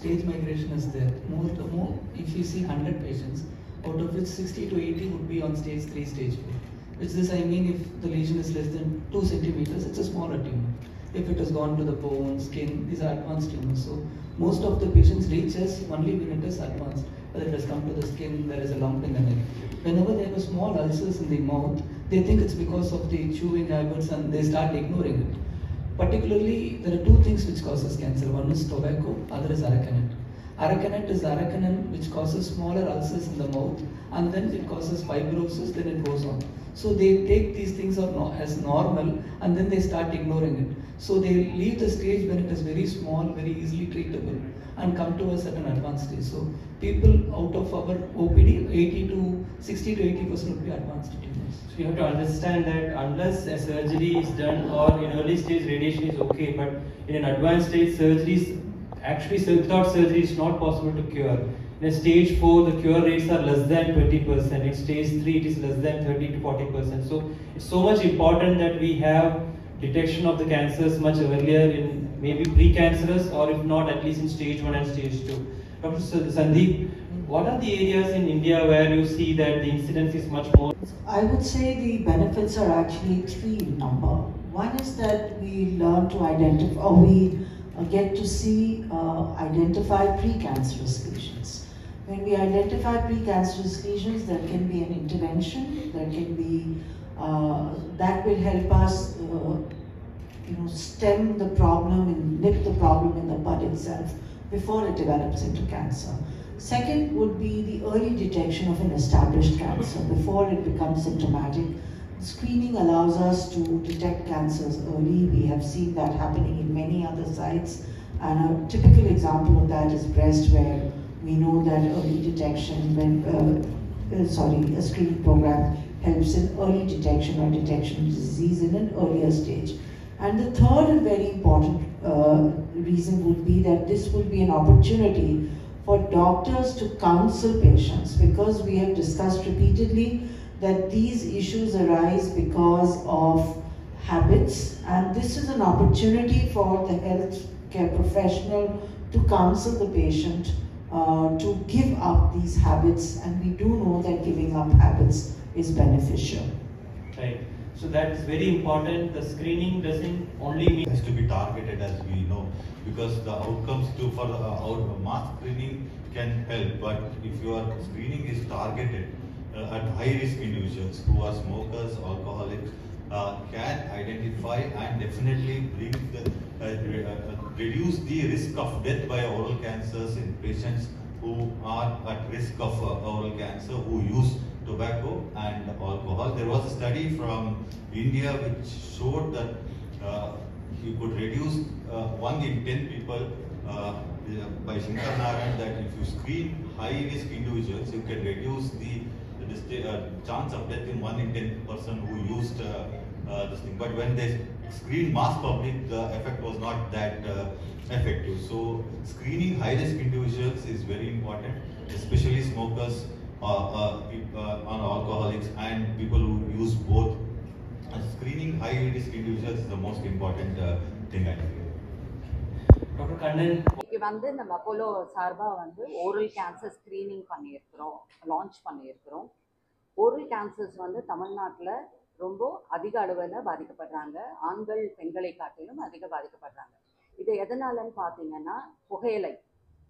stage migration is there. More, if you see 100 patients, out of which 60 to 80 would be on stage 3, stage 4. Which this I mean if the lesion is less than 2 centimeters, it's a smaller tumor. If it has gone to the bone, skin, these are advanced tumors. So most of the patients reach us only when it is advanced. Whether it has come to the skin, there is a lump in the neck. Whenever they have small ulcers in the mouth, they think it's because of the chewing habits and they start ignoring it. Particularly, there are two things which causes cancer. One is tobacco, other is aracanut. Aracanut is aracanum which causes smaller ulcers in the mouth, and then it causes fibrosis, then it goes on. So they take these things as normal and then they start ignoring it. So they leave the stage when it is very small, very easily treatable, and come to us at an advanced stage. So people out of our OPD, 60 to 80% would be advanced tumors. So you have to understand that unless a surgery is done or in early stage radiation is okay, but in an advanced stage surgeries, actually without surgery it's not possible to cure. In stage 4 the cure rates are less than 20%, in stage 3 it is less than 30 to 40%. So it's so much important that we have detection of the cancers much earlier in maybe precancerous, or if not at least in stage 1 and stage 2. Dr. Sandeep, what are the areas in India where you see that the incidence is much more? I would say the benefits are actually three in number. One is that we learn to identify, or we get to see, identify precancerous lesions. When we identify precancerous lesions, there can be an intervention, there can be, that will help us stem the problem and nip the problem in the bud itself before it develops into cancer. Second would be the early detection of an established cancer before it becomes symptomatic. Screening allows us to detect cancers early. We have seen that happening in many other sites, and a typical example of that is breast, where we know that early detection, a screening program helps in early detection or detection of disease in an earlier stage. And the third and very important reason would be that this would be an opportunity for doctors to counsel patients, because we have discussed repeatedly that these issues arise because of habits, and this is an opportunity for the healthcare professional to counsel the patient to give up these habits, and we do know that giving up habits is beneficial. Right. So that is very important. The screening doesn't only mean has to be targeted, as we know, because the outcomes for the mass screening can help, but if your screening is targeted at high risk individuals who are smokers, alcoholics, can identify and definitely bring reduce the risk of death by oral cancers in patients who are at risk of oral cancer, who use tobacco and alcohol. There was a study from India which showed that you could reduce 1 in 10 people by Shankar Narayan, that if you screen high risk individuals, you can reduce the chance of death in 1 in 10 person who used this thing. But when they screen mass public, the effect was not that effective. So screening high risk individuals is very important, especially smokers, on alcoholics, and people who use both. Screening high risk individuals is the most important thing, I feel. Dr. Kannan, இன்னைக்கு வந்து நம்ம Apollo சார்பாக வந்து oral cancer screening பண்ணியிருக்கிறோம், launch பண்ணியிருக்கிறோம். Oral cancers வந்து தமிழ்நாட்டில் ரொம்ப அதிக அளவில் பாதிக்கப்படுறாங்க. ஆண்கள் பெண்களை காட்டிலும் அதிக பாதிக்கப்படுறாங்க. இது எதனாலன்னு பார்த்தீங்கன்னா,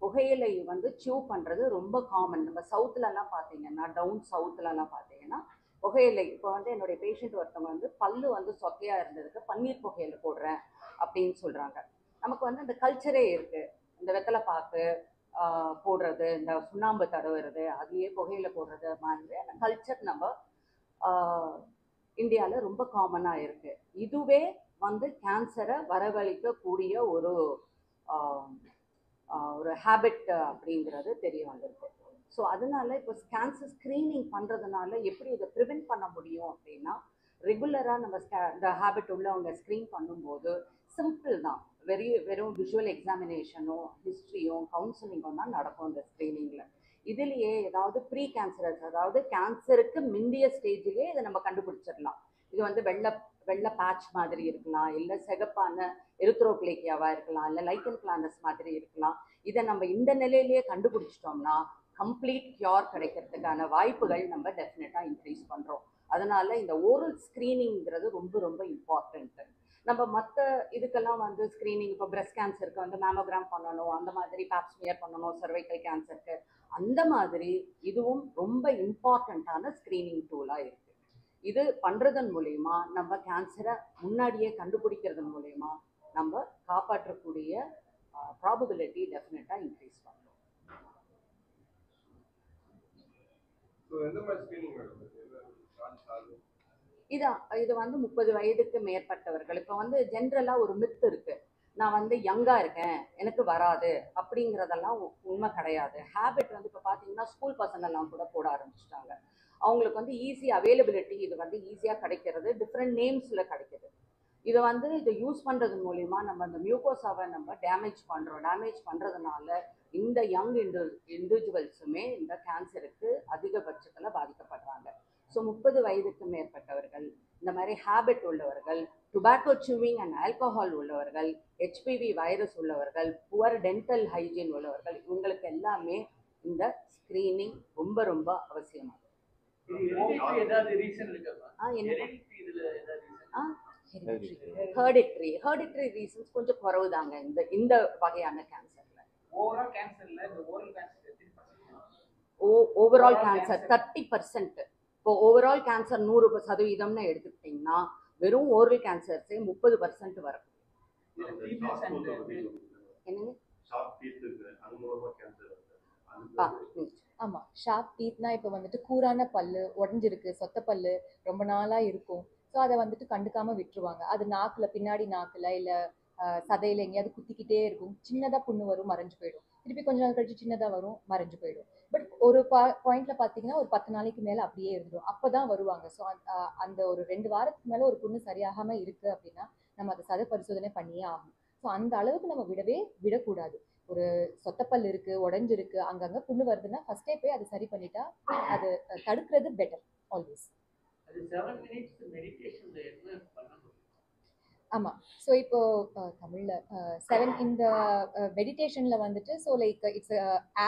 புகையிலை வந்து சியூ பண்ணுறது ரொம்ப காமன். நம்ம சவுத்துலலாம் பார்த்தீங்கன்னா, டவுன் சவுத்துலலாம் பார்த்தீங்கன்னா புகையிலை, இப்போ வந்து என்னுடைய பேஷண்ட் ஒருத்தவங்க வந்து பல்லு வந்து சொத்தையாக இருந்ததுக்கு பன்னீர் புகையிலை போடுறேன் அப்படின்னு சொல்கிறாங்க. நமக்கு வந்து இந்த கல்ச்சரே இருக்குது. இந்த வெத்தலை பாக்கு போடுறது, இந்த சுண்ணாம்பு தடவுறது, அதுலேயே புகையில போடுறது மாதிரி கல்ச்சர் நம்ம இந்தியாவில் ரொம்ப காமனாக இருக்குது. இதுவே வந்து கேன்சரை வரவழைக்கக்கூடிய ஒரு ஹேபிட் அப்படிங்கிறது தெரிய வந்திருக்கு. ஸோ அதனால இப்போ கேன்சர் ஸ்க்ரீனிங் பண்ணுறதுனால எப்படி இதை ப்ரிவென்ட் பண்ண முடியும் அப்படின்னா, ரெகுலராக நம்ம இந்த ஹேபிட் உள்ளவங்க ஸ்க்ரீன் பண்ணும்போது சிம்பிள் தான். வெறும் விஷுவல் எக்ஸாமினேஷனோ ஹிஸ்ட்ரியோ கவுன்சிலிங்கும் தான் நடக்கும் இந்த ஸ்க்ரீனிங்கில். இதுலேயே ஏதாவது ப்ரீ கேன்சரஸ், அதாவது கேன்சருக்கு முந்தைய ஸ்டேஜிலே இதை நம்ம கண்டுபிடிச்சிடலாம். இது வந்து வெள்ளை பேட்ச் மாதிரி இருக்கலாம், இல்லை சிகப்பான எரித்ரோபிளேக்கியாவா இருக்கலாம், இல்லை லைக்கன் பிளானஸ் மாதிரி இருக்கலாம். இதை நம்ம இந்த நிலையிலேயே கண்டுபிடிச்சிட்டோம்னா கம்ப்ளீட் கியூர் கிடைக்கிறதுக்கான வாய்ப்புகள் நம்ம டெஃபினட்டாக இன்க்ரீஸ் பண்ணுறோம். அதனால இந்த ஓரல் ஸ்க்ரீனிங்கிறது ரொம்ப ரொம்ப இம்பார்ட்டண்ட்டு. நம்ம மற்ற இதுக்கெல்லாம் வந்து ஸ்க்ரீனிங், இப்போ பிரெஸ்ட் கேன்சருக்கு வந்து மேமோகிராம் பண்ணணும், அந்த மாதிரி பேப்ஸ்மியர் பண்ணணும், சர்வைக்கல் கேன்சருக்கு அந்த மாதிரி இதுவும் ரொம்ப இம்பார்ட்டண்ட்டான ஸ்க்ரீனிங் டூலாக இருக்குது. இது பண்ணுறதன் மூலயமா நம்ம கேன்சரை முன்னாடியே கண்டுபிடிக்கிறதன் மூலயமா நம்ம காப்பாற்றக்கூடிய ப்ராபபிலிட்டி டெஃபினட்டாக இன்க்ரீஸ் பண்ணுறோம். இது வந்து 30 வயதுக்கு மேற்பட்டவர்கள். இப்போ வந்து ஜென்ரலாக ஒரு மித் இருக்கு, நான் வந்து யங்காக இருக்கேன் எனக்கு வராது அப்படிங்கிறதெல்லாம் உண்மை கிடையாது. ஹேபிட் வந்து இப்போ பார்த்தீங்கன்னா ஸ்கூல் பசங்கள்லாம் கூட போட ஆரம்பிச்சிட்டாங்க. அவங்களுக்கு வந்து ஈஸி அவைலபிலிட்டி, இது வந்து ஈஸியாக கிடைக்கிறது, டிஃப்ரெண்ட் நேம்ஸில் கிடைக்கிது. இதை வந்து இதை யூஸ் பண்ணுறது மூலிமா நம்ம அந்த மியூகோசாவை நம்ம டேமேஜ் பண்ணுறோம். டேமேஜ் பண்ணுறதுனால இந்த யங் இண்டிவிஜுவல்ஸுமே இந்த கேன்சருக்கு அதிகபட்சத்தில் பாதிக்கப்படுறாங்க. ஸோ 30 வயதுக்கு மேற்பட்டவர்கள், இந்த மாதிரி ஹேபிட் உள்ளவர்கள், டுபாக்கோ சூவிங் அண்ட் ஆல்கஹால் உள்ளவர்கள், ஹெச்பிவி வைரஸ் உள்ளவர்கள், புவர் டென்டல் ஹைஜீன் உள்ளவர்கள், இவங்களுக்கு எல்லாமே இந்த ஸ்க்ரீனிங் ரொம்ப ரொம்ப அவசியமாகும். ஹெரிடிட்டரி ரீசன்ஸ் கொஞ்சம் குறவு தாங்க இந்த வகையான கேன்சர்ல. Overall cancer 30%. இப்போ ஓவரால் கேன்சர் 100% எடுத்துக்கிட்டிங்கன்னா வெறும் ஓரல் கேன்சர்ஸே 30% வரும். என்னங்க? ஆமா, ஷார்ப் டீத்னா இப்போ வந்துட்டு கூரான பல்லு, உடஞ்சிருக்கு, சொத்த பல்லு ரொம்ப நாளா இருக்கும். ஸோ அதை வந்துட்டு கண்டுக்காம விட்டுருவாங்க. அது நாக்குல, பின்னாடி நாக்குல இல்லை சதையில எங்கேயாவது குத்திக்கிட்டே இருக்கும். சின்னதாக புண்ணு வரும், மறைஞ்சு போயிடும். திருப்பி கொஞ்ச நாள் கழிச்சு சின்னதாக வரும், மறைஞ்சு போயிடும். பட் ஒரு பாயிண்ட்ல பார்த்தீங்கன்னா ஒரு 10 நாளைக்கு மேலே அப்படியே இருந்துடும். அப்போ தான் வருவாங்க. ஸோ அந்த ஒரு 2 வாரத்துக்கு மேலே ஒரு புண்ணு சரியாகாமல் இருக்குது அப்படின்னா நம்ம அதை சதை பரிசோதனை பண்ணியே ஆகும். ஸோ அந்த அளவுக்கு நம்ம விடக்கூடாது. ஒரு சொத்தப்பல் இருக்குது, உடஞ்சிருக்கு, அங்கங்கே புண்ணு வருதுன்னா ஃபஸ்ட்டே போய் அதை சரி பண்ணிட்டா அது தடுக்கிறது பெட்டர் ஆல்வேஸ். ஆமாம். ஸோ இப்போ தமிழில் இந்த மெடிடேஷனில் வந்துட்டு ஸோ லைக் இட்ஸ்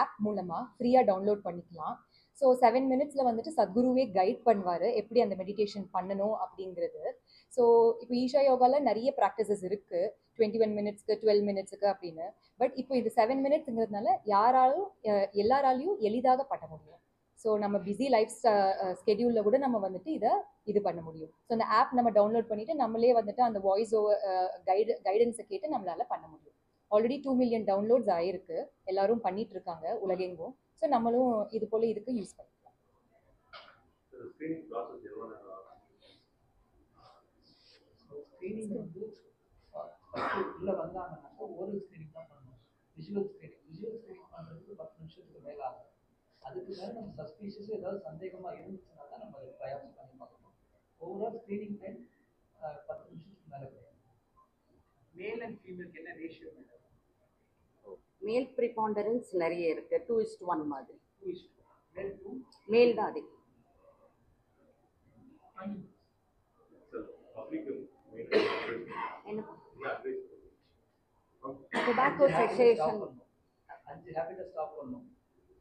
ஆப் மூலமாக ஃப்ரீயாக டவுன்லோட் பண்ணிக்கலாம். ஸோ 7 மினிட்ஸில் வந்துட்டு சத்குருவே கைட் பண்ணுவார் எப்படி அந்த மெடிடேஷன் பண்ணணும் அப்படிங்கிறது. ஸோ இப்போ ஈஷா யோகாவில் நிறைய ப்ராக்டிசஸ் இருக்குது, 21 மினிட்ஸ்க்கு 12 மினிட்ஸுக்கு அப்படின்னு. பட் இப்போ இது 7 மினிட்ஸுங்கிறதுனால எல்லாராலையும் எளிதாக பண்ண முடியும். ஸோ நம்ம பிஸி லைஃப் ஸ்கெடியூலில் கூட நம்ம வந்துட்டு இது பண்ண முடியும். ஸோ அந்த ஆப் நம்ம டவுன்லோட் பண்ணிவிட்டு நம்மளே வந்துட்டு அந்த வாய்ஸ் ஓவர் கைடன்ஸை கேட்டு நம்மளால் பண்ண முடியும். ஆல்ரெடி 2 மில்லியன் டவுன்லோட்ஸ் ஆகிருக்கு, எல்லாரும் பண்ணிட்டு இருக்காங்க உலகெங்கும். ஸோ நம்மளும் இது போல் இதுக்கு யூஸ் பண்ணிக்கலாம். ஸ்க்ரீனிங் வந்து உள்ள வந்தாங்கன்னாக்கா ஓரல் ஸ்க்ரீனிங் தான் பண்ணணும். விஷுவல் ஸ்க்ரீனிங் பண்ணுறதுக்கு 10 நிமிஷத்துக்கு மேலே ஆகும். அதுக்கு மேலே நம்ம சஸ்பீஷியஸ் ஏதாவது சந்தேகமாக இருந்துச்சுன்னா தான் நம்ம அதை பயாப்சி பண்ணி பார்க்கணும். ஓவரால் ஸ்க்ரீனிங் டைம் 10 நிமிஷத்துக்கு மேலே கிடையாது. மேல் அண்ட் ஃபீமேலுக்கு என்ன ரேஷியோ? மேல் ப்ரிபாண்டரன்ஸ் நிறைய இருக்குது, 2:1 மாதிரி. 2:1 மேல் தான் அதிகம். டொபாக்கோ செசேஷன் 5 ஹேபிட்டை ஸ்டாப் பண்ணணும்.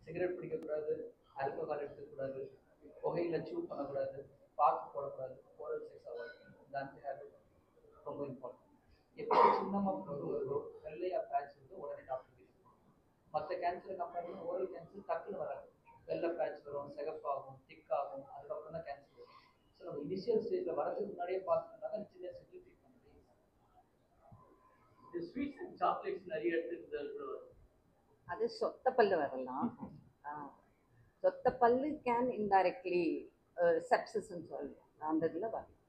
சிகரெட் பிடிக்கக்கூடாது, ஆல்கஹால் எடுத்துக்கூடாது, புகையில சூ பண்ணக்கூடாது, பாக்கு போடக்கூடாது, ஓரல் செக்ஸ் அவாய்ட் பண்ணணும். இந்த 5 ஹேபிட் ரொம்ப இம்பார்ட்டன்ட். எப்போ சின்னமாக கொண்டு வருதோ வெள்ளையா பேட்ச் வந்து உடனே டாக்டர் மற்ற கேன்சரை கம்பேர் பண்ணி ஓரல் கேன்சர் டக்குன்னு வராது. வெள்ளை பேட்ச் வரும், சிகப்பாகும், திக்காகும், அதுக்கப்புறம் தான் கேன்சர் வரும். ஸோ நம்ம இனிஷியல் ஸ்டேஜில் வரதுக்கு முன்னாடியே பார்த்துட்டோம்னா சின்ன ஸ்டேஜில் ட்ரீட் பண்ண முடியும். இந்த ஸ்வீட்ஸ் அண்ட் சாக்லேட்ஸ் நிறைய எடுத்துக்கிறது கூட வரும். அது சொத்த பல்லு வரலாம். சொத்த பல்லு கேன் இன்டைரக்ட்லி செப்சிஸ்ன்னு சொல்லுவோம், அந்த இதில் வரலாம்.